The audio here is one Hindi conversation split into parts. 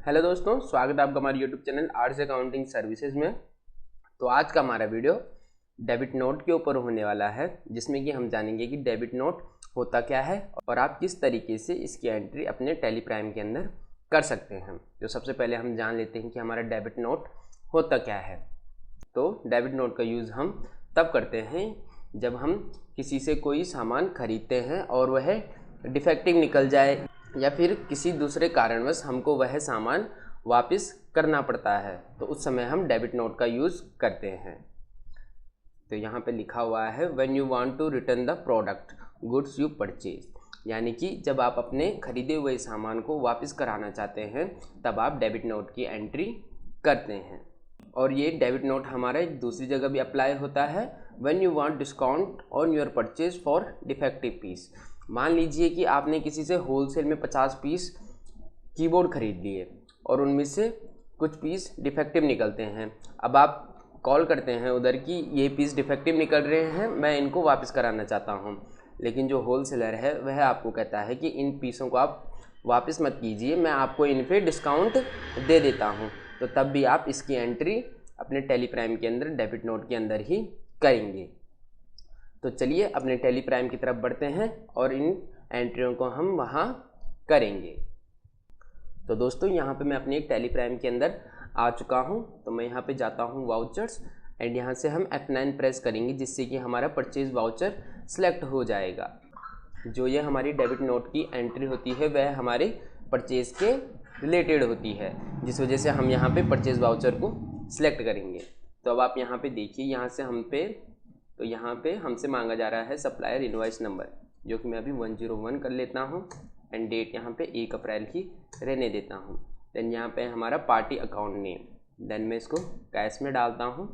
हेलो दोस्तों, स्वागत है आपका हमारे YouTube channel arts accounting services में। तो आज का हमारा वीडियो डेबिट नोट के ऊपर होने वाला है, जिसमें कि हम जानेंगे कि डेबिट नोट होता क्या है और आप किस तरीके से इसकी एंट्री अपने टैली प्राइम के अंदर कर सकते हैं। तो सबसे पहले हम जान लेते हैं कि हमारा डेबिट नोट होता क्या है। तो डेबिट नोट का यूज़ हम तब करते हैं जब हम किसी से कोई सामान खरीदते हैं और वह डिफेक्टिव निकल जाए या फिर किसी दूसरे कारणवश हमको वह सामान वापस करना पड़ता है, तो उस समय हम डेबिट नोट का यूज़ करते हैं। तो यहाँ पे लिखा हुआ है when you want to return the product goods you purchase, यानी कि जब आप अपने खरीदे हुए सामान को वापस कराना चाहते हैं तब आप डेबिट नोट की एंट्री करते हैं। और ये डेबिट नोट हमारा एक दूसरी जगह भी अप्लाई होता है, when you want discount on your purchase for defective piece. मान लीजिए कि आपने किसी से होलसेल में 50 पीस कीबोर्ड खरीद लिए और उनमें से कुछ पीस डिफेक्टिव निकलते हैं। अब आप कॉल करते हैं उधर कि ये पीस डिफेक्टिव निकल रहे हैं, मैं इनको वापस कराना चाहता हूँ, लेकिन जो होलसेलर है वह आपको कहता है कि इन पीसों को आप वापस मत कीजिए, मैं आपको इन पे डिस्काउंट दे देता हूँ। तो तब भी आप इसकी एंट्री अपने टैली प्राइम के अंदर डेबिट नोट के अंदर ही करेंगे। तो चलिए अपने टैली प्राइम की तरफ बढ़ते हैं और इन एंट्रियों को हम वहाँ करेंगे। तो दोस्तों यहाँ पे मैं अपनी एक टैली प्राइम के अंदर आ चुका हूँ। तो मैं यहाँ पे जाता हूँ वाउचर्स एंड यहाँ से हम F9 प्रेस करेंगे, जिससे कि हमारा परचेज वाउचर सेलेक्ट हो जाएगा। जो ये हमारी डेबिट नोट की एंट्री होती है वह हमारे परचेज के रिलेटेड होती है, जिस वजह से हम यहाँ पे परचेज वाउचर को सिलेक्ट करेंगे। तो अब आप यहाँ पे देखिए, यहाँ पे हमसे मांगा जा रहा है सप्लायर इनवॉइस नंबर, जो कि मैं अभी 101 कर लेता हूँ एंड डेट यहाँ पे 1 अप्रैल की रहने देता हूँ। देन यहाँ पे हमारा पार्टी अकाउंट नेम, देन मैं इसको कैश में डालता हूँ,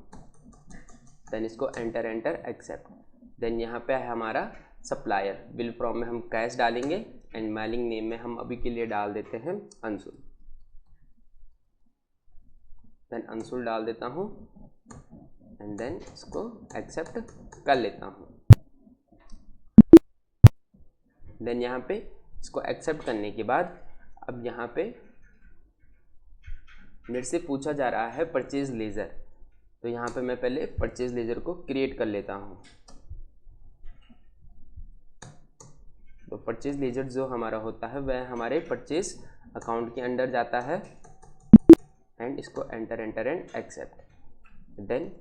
देन इसको एंटर एक्सेप्ट। देन यहाँ पे है हमारा सप्लायर, बिल फ्रॉम में हम कैश डालेंगे एंड मेलिंग नेम में हम अभी के लिए डाल देते हैं अंशुल। देन अंशुल डाल देता हूँ एंड देन इसको एक्सेप्ट कर लेता हूँ। देन यहाँ पे इसको एक्सेप्ट करने के बाद अब यहाँ पे मेरे से पूछा जा रहा है परचेज लेजर, तो यहाँ पे मैं पहले परचेज लेजर को क्रिएट कर लेता हूँ। तो परचेज लेजर जो हमारा होता है वह हमारे परचेज अकाउंट के अंदर जाता है एंड इसको एंटर एंड एक्सेप्ट। देन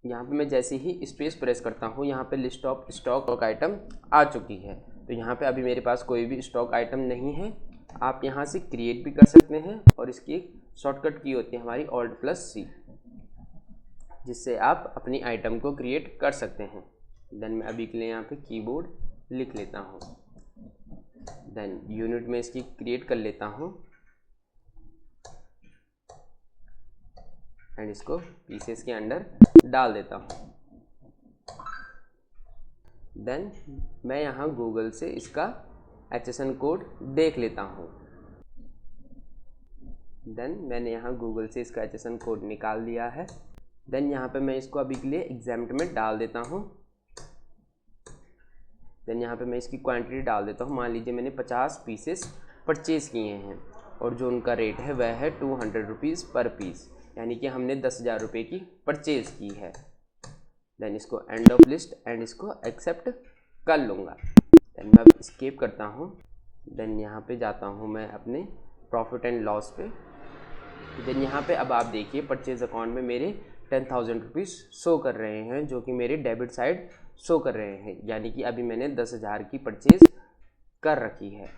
यहाँ पे मैं जैसे ही स्पेस प्रेस करता हूँ, यहाँ पे लिस्ट ऑफ स्टॉक आइटम आ चुकी है। तो यहाँ पे अभी मेरे पास कोई भी स्टॉक आइटम नहीं है। आप यहाँ से क्रिएट भी कर सकते हैं और इसकी एक शॉर्टकट की होती है हमारी Alt+C, जिससे आप अपनी आइटम को क्रिएट कर सकते हैं। देन मैं अभी के लिए यहाँ पे कीबोर्ड लिख लेता हूँ। देन यूनिट में इसकी क्रिएट कर लेता हूँ एंड इसको पीसेस के अंदर डाल देता हूँ। देन मैं यहाँ गूगल से इसका HSN कोड देख लेता हूँ। देन मैंने यहाँ गूगल से इसका HSN कोड निकाल दिया है। देन यहाँ पे मैं इसको अभी के लिए एग्जाम्प्ट में डाल देता हूँ। देन यहाँ पे मैं इसकी क्वांटिटी डाल देता हूँ। मान लीजिए मैंने 50 पीसेस परचेज किए हैं और जो उनका रेट है वह है 200 रुपीज़ पर पीस, यानी कि हमने 10,000 रुपये की परचेज की है। देन इसको एंड ऑफ लिस्ट एंड इसको एक्सेप्ट कर लूँगा। देन मैं अब स्केप करता हूँ। देन यहाँ पे जाता हूँ मैं अपने प्रॉफिट एंड लॉस पे। देन यहाँ पे अब आप देखिए परचेज अकाउंट में मेरे 10,000 रुपीज़ शो कर रहे हैं, जो कि मेरे डेबिट साइड शो कर रहे हैं, यानी कि अभी मैंने 10,000 की परचेज कर रखी है।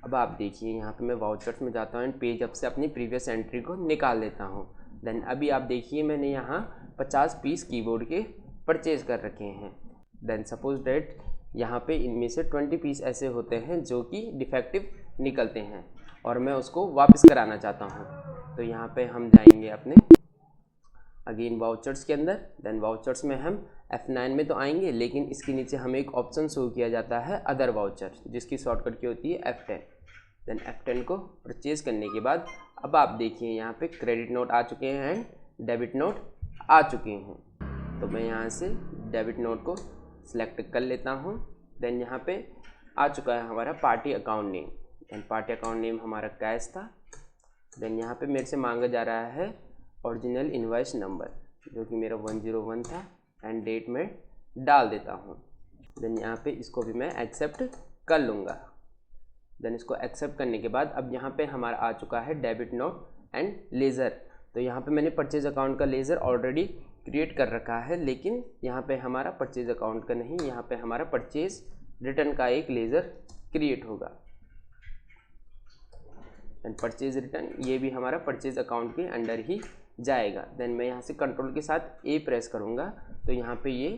अब आप देखिए यहाँ पे मैं वाउचर्स में जाता हूँ एंड पेज अप से अपनी प्रीवियस एंट्री को निकाल लेता हूँ। देन अभी आप देखिए मैंने यहाँ 50 पीस कीबोर्ड के परचेज कर रखे हैं। देन सपोज डेट यहाँ पे इनमें से 20 पीस ऐसे होते हैं जो कि डिफेक्टिव निकलते हैं और मैं उसको वापस कराना चाहता हूँ। तो यहाँ पे हम जाएंगे अपने अगेन वाउचर्स के अंदर। देन वाउचर्स में हम F9 में तो आएंगे, लेकिन इसके नीचे हमें एक ऑप्शन शो किया जाता है अदर वाउचर, जिसकी शॉर्टकट की होती है F10। देन F10 को परचेज करने के बाद अब आप देखिए यहाँ पे क्रेडिट नोट आ चुके हैं एंड डेबिट नोट आ चुके हैं। तो मैं यहाँ से डेबिट नोट को सिलेक्ट कर लेता हूँ। देन यहाँ पे आ चुका है हमारा party account name, and party account name हमारा कैश था। देन यहाँ पे मेरे से मांगा जा रहा है ओरिजिनल इनवॉइस नंबर जो कि मेरा 101 था एंड डेट में डाल देता हूँ। देन यहाँ पे इसको भी मैं एक्सेप्ट कर लूँगा। देन इसको एक्सेप्ट करने के बाद अब यहाँ पे हमारा आ चुका है डेबिट नोट एंड लेज़र। तो यहाँ पे मैंने परचेज अकाउंट का लेज़र ऑलरेडी क्रिएट कर रखा है, लेकिन यहाँ पे हमारा परचेज अकाउंट का नहीं, यहाँ पे हमारा परचेज रिटर्न का एक लेज़र क्रिएट होगा। देन परचेज रिटर्न ये भी हमारा परचेज अकाउंट के अंडर ही जाएगा। देन मैं यहाँ से कंट्रोल के साथ ए प्रेस करूँगा तो यहाँ पे ये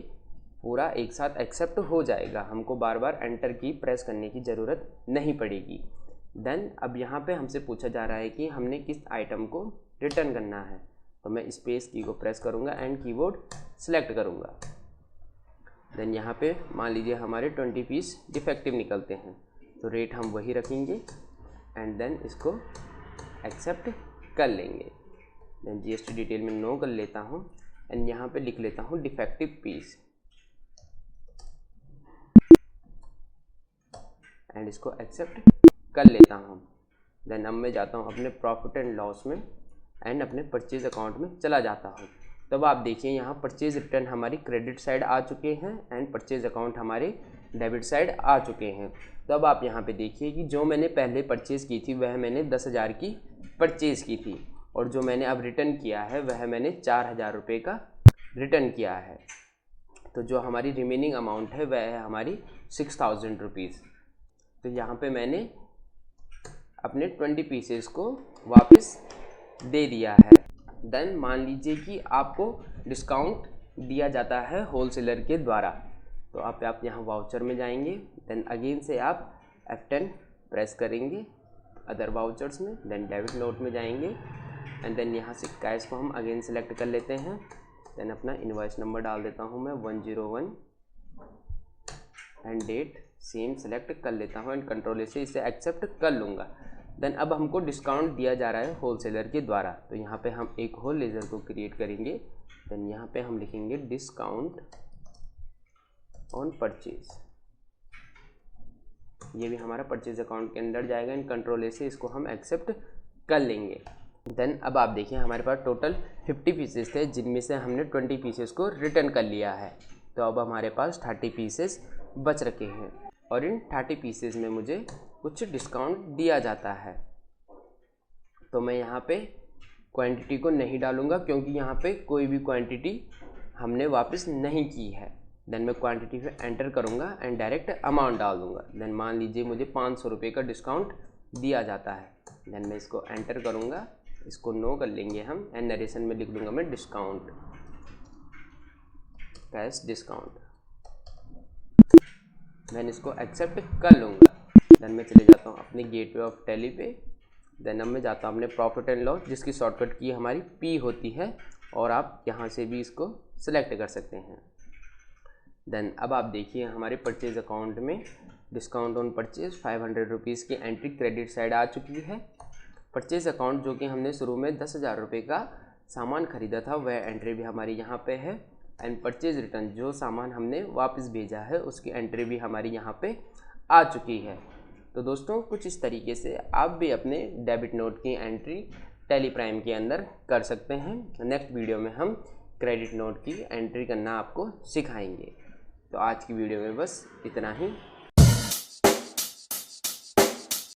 पूरा एक साथ एक्सेप्ट हो जाएगा, हमको बार बार एंटर की प्रेस करने की ज़रूरत नहीं पड़ेगी। देन अब यहाँ पे हमसे पूछा जा रहा है कि हमने किस आइटम को रिटर्न करना है, तो मैं स्पेस की को प्रेस करूँगा एंड कीबोर्ड सेलेक्ट करूँगा। देन यहाँ पे मान लीजिए हमारे 20 पीस डिफेक्टिव निकलते हैं तो रेट हम वही रखेंगे एंड देन इसको एक्सेप्ट कर लेंगे। देन GST डिटेल में नो कर लेता हूँ एंड यहाँ पे लिख लेता हूँ डिफेक्टिव पीस एंड इसको एक्सेप्ट कर लेता हूँ। देन अब मैं जाता हूँ अपने प्रॉफिट एंड लॉस में एंड अपने परचेज अकाउंट में चला जाता हूँ। तब आप देखिए यहाँ परचेज रिटर्न हमारी क्रेडिट साइड आ चुके हैं एंड परचेज अकाउंट हमारे डेबिट साइड आ चुके हैं। तब आप यहाँ पे देखिए कि जो मैंने पहले परचेज़ की थी वह मैंने 10,000 की परचेज़ की थी और जो मैंने अब रिटर्न किया है वह मैंने 4,000 रुपये का रिटर्न किया है। तो जो हमारी रिमेनिंग अमाउंट है वह है हमारी 6,000 रुपीज़। तो यहाँ पे मैंने अपने 20 पीसेस को वापस दे दिया है। देन मान लीजिए कि आपको डिस्काउंट दिया जाता है होलसेलर के द्वारा, तो आप यहाँ वाउचर में जाएंगे। देन अगेन से आप F10 प्रेस करेंगे अदर वाउचर्स में, देन डेबिट नोट में जाएंगे एंड देन यहाँ से कैश को हम अगेन सेलेक्ट कर लेते हैं। देन अपना इनवॉइस नंबर डाल देता हूँ मैं 101 एंड डेट सेम सेलेक्ट कर लेता हूँ एंड कंट्रोल से इसे एक्सेप्ट कर लूँगा। देन अब हमको डिस्काउंट दिया जा रहा है होलसेलर के द्वारा, तो यहाँ पे हम एक और लेज़र को क्रिएट करेंगे। देन यहाँ पे हम लिखेंगे डिस्काउंट ऑन परचेज, ये भी हमारा परचेज अकाउंट के अंदर जाएगा एंड कंट्रोल से इसको हम एक्सेप्ट कर लेंगे। देन अब आप देखिए हमारे पास टोटल 50 पीसेस थे जिनमें से हमने 20 पीसेस को रिटर्न कर लिया है। तो अब हमारे पास 30 पीसेस बच रखे हैं और इन 30 पीसेस में मुझे कुछ डिस्काउंट दिया जाता है। तो मैं यहाँ पे क्वांटिटी को नहीं डालूँगा क्योंकि यहाँ पे कोई भी क्वांटिटी हमने वापस नहीं की है। देन मैं क्वांटिटी पे एंटर करूँगा एंड डायरेक्ट अमाउंट डाल दूँगा। देन मान लीजिए मुझे 500 रुपये का डिस्काउंट दिया जाता है। देन मैं इसको एंटर करूँगा, इसको नो कर लेंगे हम एंड नरेशन में लिख दूँगा मैं डिस्काउंट, कैश डिस्काउंट। देन इसको एक्सेप्ट कर लूँगा। देन मैं चले जाता हूँ अपने गेटवे ऑफ टैली पे। देन अब मैं जाता हूँ अपने प्रॉफिट एंड लॉस जिसकी शॉर्टकट की हमारी P होती है और आप यहाँ से भी इसको सिलेक्ट कर सकते हैं। देन अब आप देखिए हमारे परचेज अकाउंट में डिस्काउंट ऑन परचेज 500 रुपीज़ की एंट्री क्रेडिट साइड आ चुकी है। परचेज अकाउंट जो कि हमने शुरू में 10,000 रुपये का सामान ख़रीदा था वह एंट्री भी हमारी यहाँ पे है एंड परचेज रिटर्न जो सामान हमने वापस भेजा है उसकी एंट्री भी हमारी यहाँ पे आ चुकी है। तो दोस्तों कुछ इस तरीके से आप भी अपने डेबिट नोट की एंट्री टैली प्राइम के अंदर कर सकते हैं। नेक्स्ट वीडियो में हम क्रेडिट नोट की एंट्री करना आपको सिखाएंगे। तो आज की वीडियो में बस इतना ही।